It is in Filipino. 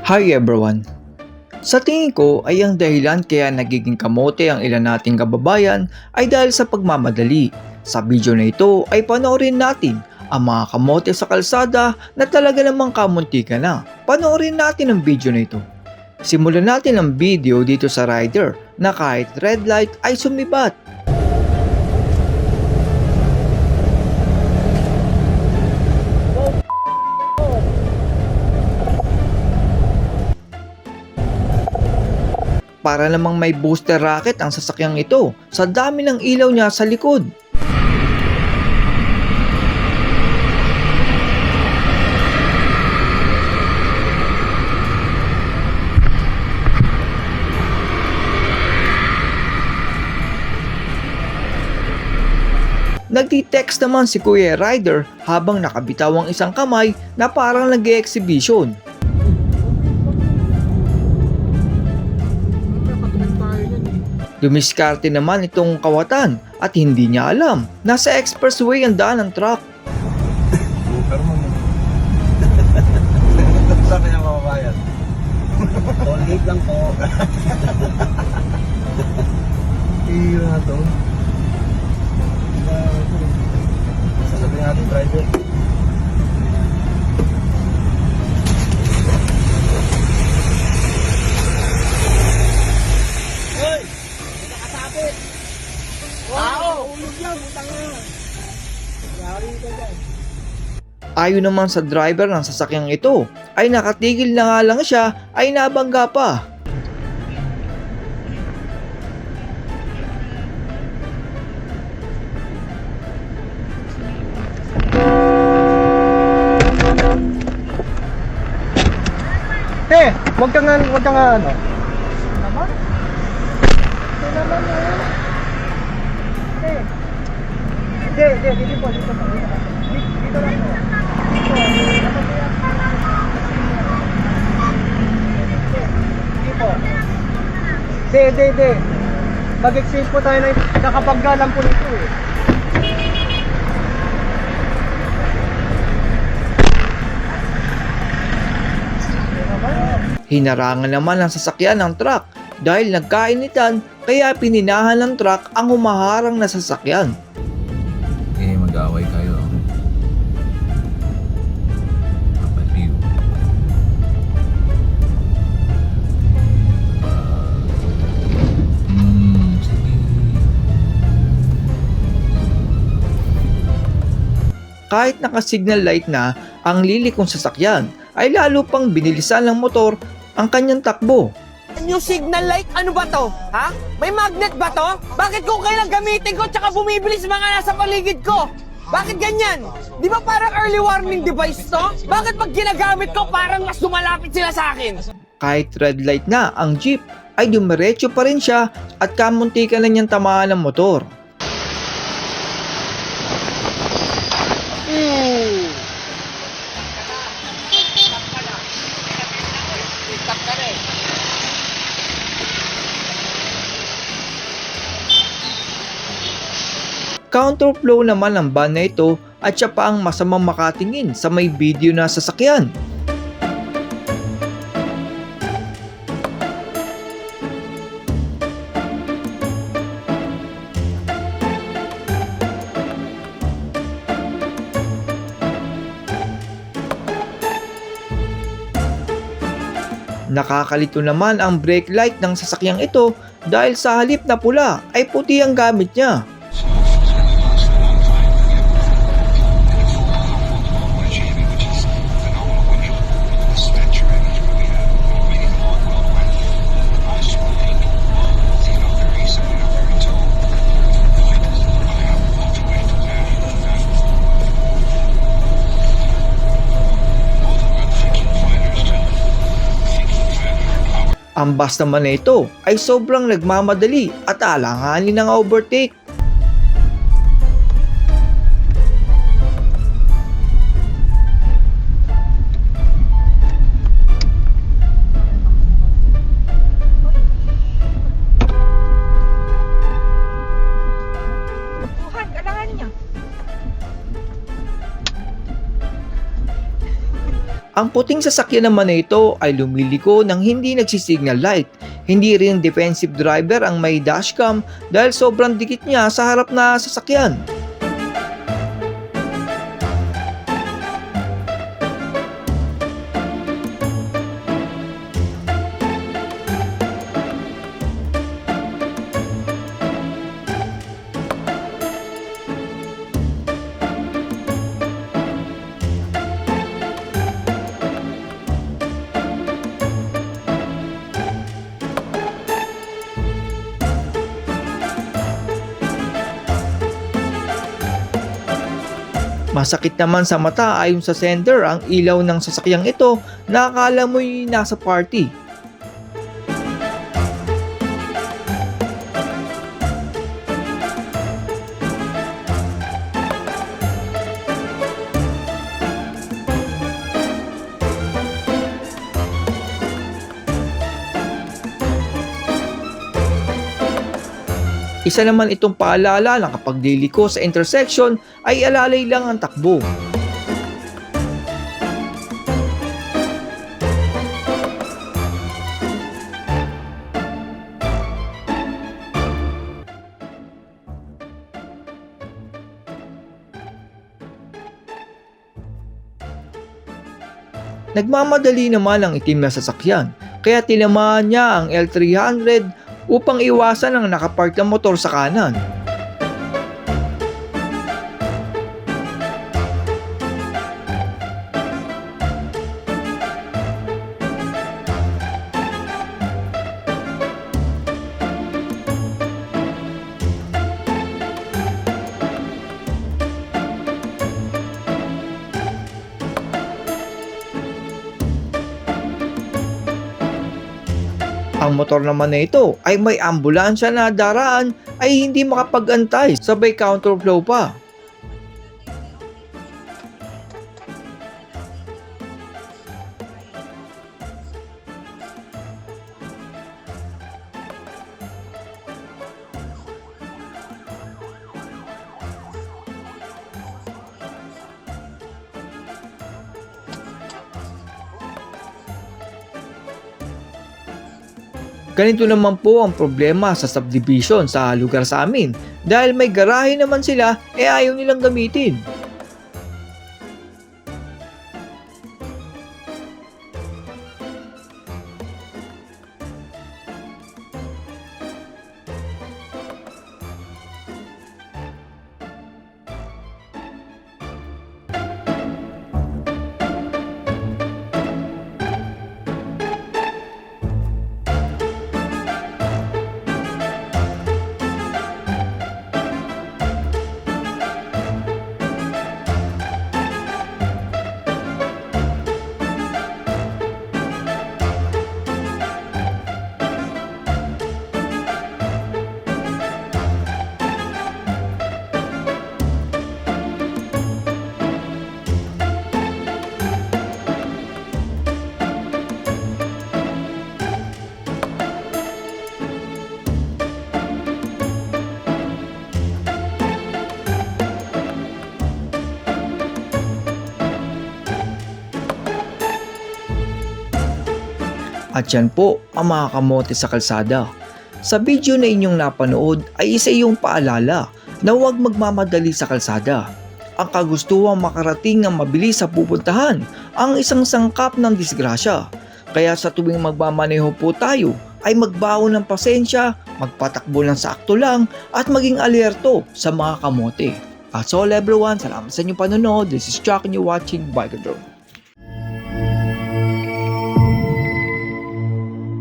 Hi everyone! Sa tingin ko ay ang dahilan kaya nagiging kamote ang ilan nating kababayan ay dahil sa pagmamadali. Sa video na ito ay panoorin natin ang mga kamote sa kalsada na talaga namang kamuntikan na. Panoorin natin ang video na ito. Simulan natin ang video dito sa rider na kahit red light ay sumibat. Para namang may booster rocket ang sasakyang ito sa dami ng ilaw niya sa likod. Nagti-text naman si Kuya Rider habang nakabitaw ang isang kamay na parang nag-e-exhibition. Dumiskarte naman itong kawatan at hindi niya alam. Nasa expressway ang daan ng truck. Super mo. Saan kaya mamamayad? Toll gate lang po. Iyo na to. Sasabihin natin driver. Ayon naman sa driver ng sasakyang ito, ay nakatigil na nga lang siya ay nabangga pa. Wag ka nga ano. Naman? Ito naman yun. Hindi po. Dito lang po. Hindi po. Hindi. Mag-exchange po tayo ng nakapaggalang po nito eh. Hinarangan naman ang sasakyan ng truck dahil nagkainitan kaya pininahan ng truck ang humaharang na sasakyan. Mag-away kayo. Kapaliw. Sige. Kahit naka-signal light na ang lilikong sasakyan, ay lalo pang binilisan ng motor ang kanyang takbo. Yung signal light, ano ba to? Ha? May magnet ba to? Bakit kung kailan gamitin ko tsaka bumibilis mga nasa paligid ko? Bakit ganyan? Di ba parang early warning device to? Bakit pag ginagamit ko parang mas lumalapit sila sa akin? Kahit red light na ang jeep, ay dumiretso pa rin siya at kamuntikan na niyang tamaan ng motor. Counterflow naman ang van na ito at siya pa ang masamang makatingin sa may video na sasakyan. Nakakalito naman ang brake light ng sasakyang ito dahil sa halip na pula ay puti ang gamit niya. Ang bus naman na ito ay sobrang nagmamadali at alanganin ng overtake. Ang puting sasakyan naman na ito ay lumiliko ng hindi nagsisignal light. Hindi rin defensive driver ang may dashcam dahil sobrang dikit niya sa harap na sasakyan. Masakit naman sa mata ayon sa sender ang ilaw ng sasakyang ito na akala mo'y nasa party. Isa naman itong paalala na kapag liliko sa intersection ay alalay lang ang takbo. Nagmamadali naman ang itim na sasakyan kaya tinamaan niya ang L300 upang iwasan ang nakapark na motor sa kanan. Ang motor naman na ito ay may ambulansya na daraan ay hindi makapag-antay, sabay counterflow pa. Ganito naman po ang problema sa subdivision sa lugar sa amin. Dahil may garahe naman sila, ayaw nilang gamitin. At yan po ang mga kamote sa kalsada. Sa video na inyong napanood ay isa iyong paalala na huwag magmamadali sa kalsada. Ang kagustuhan makarating ng mabilis sa pupuntahan ang isang sangkap ng disgrasya. Kaya sa tuwing magmamaneho po tayo ay magbaon ng pasensya, magpatakbo ng sakto lang at maging alerto sa mga kamote. That's all everyone, salamat sa inyong panonood. This is Chuck and you're watching Bike Drone.